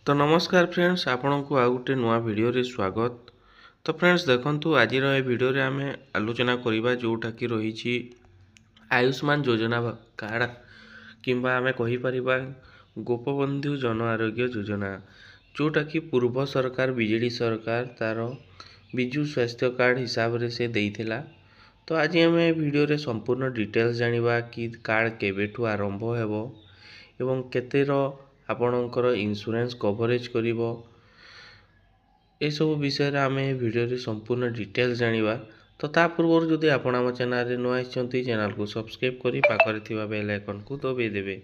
तो नमस्कार फ्रेंड्स आपण को आउ गोटे नुआ वीडियो रे स्वागत। तो फ्रेंड्स देखंतु आज ए वीडियो रे आमे आलोचना करिबा जोटा कि रही आयुष्मान योजना कार्ड किंबा आमे कहि परिबा गोपबंधु जन आरोग्य योजना जोटा कि पूर्व सरकार बीजेडी सरकार तार बिजु स्वास्थ्य कार्ड हिसाब रे से देइथिला। तो आज आमे वीडियो रे संपूर्ण डिटेल्स जानिबा कि कार्ड केबेठु आरंभ हेबो एवं केतेर आपणकर इंश्योरेंस कवरेज करिवो ए सब विषय रे आमे वीडियो रे संपूर्ण डिटेल्स जानिबा। तो ता पूर्व जदि आपण हम चैनल रे नुआ आइछंती चैनल को सब्सक्राइब करी पाखरे थिबा बेल आइकन को दबाई देबे।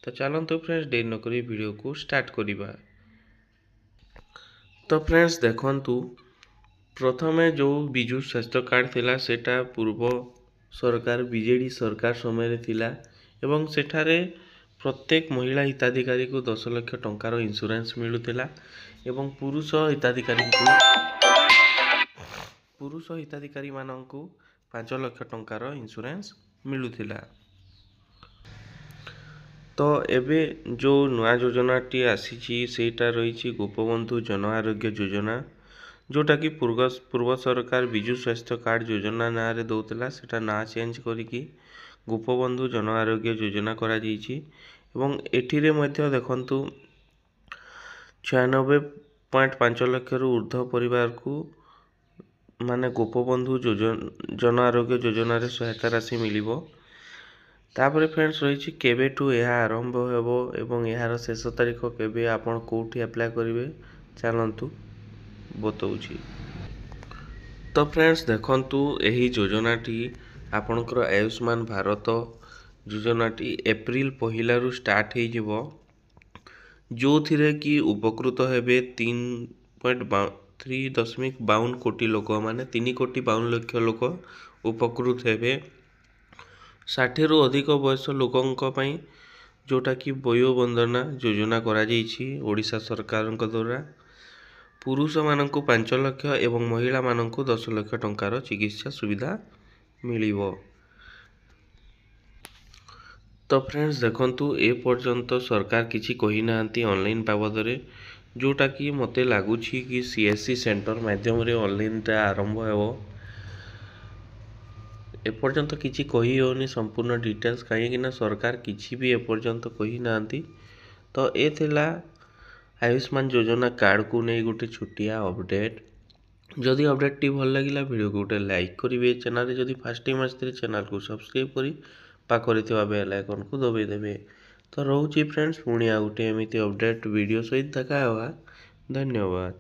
तो चलंतु फ्रेंड्स देर न करी वीडियो को स्टार्ट करिबा। तो फ्रेंड्स देखंतु प्रथमे जो बिजु स्वास्थ्य कार्ड थिला सेटा पूर्व सरकार बीजेडी सरकार समय रे थिला एवं सेठारे प्रत्येक महिला हिताधिकारी को 10 लाख टंकार इंश्योरेंस मिलुथिला एवं पुरुष हिताधिकारी माननकु 5 लाख टंकार इंश्योरेंस मिलुथिला। तो एबे जो नुआ योजना टी आसीची सेटा रही गोपबंधु जन आरोग्य योजना जोटा कि पूर्व सरकार बिजु स्वास्थ्य कार्ड योजना ना रे दौतला सेटा ना चेंज करिकी गोपबंधु जन आरोग्य योजना करा जाइछि एवं एठिरे मध्य देखंतु 96.5 लाख रु ऊर्ध्व परिवार को माने गोपबंधु जन आरोग्य योजना रे सहायता राशि मिलिबो। तापरे फ्रेंड्स रही केबेठु यह आरंभ हेबो एवं यार शेष तारीख केबे आपण कोठी अप्लाई करिवे चलंतु बतौछि। तो फ्रेंड्स देखंतु एही योजना टी आपणकर आयुष्मान भारत योजना टी एप्रिल पहिला रु स्टार्ट हे जिवो जो थिरे कि उपकृत हेबे 3.52 कोटी लोक माने 3.52 लाख लोक उपकृत हेबे। 60 रु अधिक बयस लोकंक पई जोटा कि वयो वंदना योजना करा जाइछि ओडिशा सरकार द्वारा पुरुष माननकु 5 लाख एवं महिला माननकु 10 लाख टंकार चिकित्सा सुविधा मिलिबो। तो फ्रेंड्स देखंतु ए पर्यंत सरकार किछि कहि नांती ऑनलाइन बाबद रे जोटा कि मते लागुछि कि सीएससी सेंटर माध्यम रे ऑनलाइन ता आरंभ हेबो। ए पर्यंत किछि कहि होनी संपूर्ण डिटेल्स काहे कि सरकार किछि भी ए पर्यंत कहि नांती। तो ए थिला आयुष्मान योजना कार्ड को नै गोटे छुटिया अपडेट। जदि अपडेट टी भल लागिला वीडियो को गोटे लाइक करिवे चैनल रे जदि फर्स्ट टाइम आस्ते चैनल को सब्सक्राइब करी पाखरे थिबा बेल आइकन को दबाई देबे। तो रहउची फ्रेंड्स पुणी आ गोटे एमिति अपडेट वीडियो सहित देखा हेबा। धन्यवाद।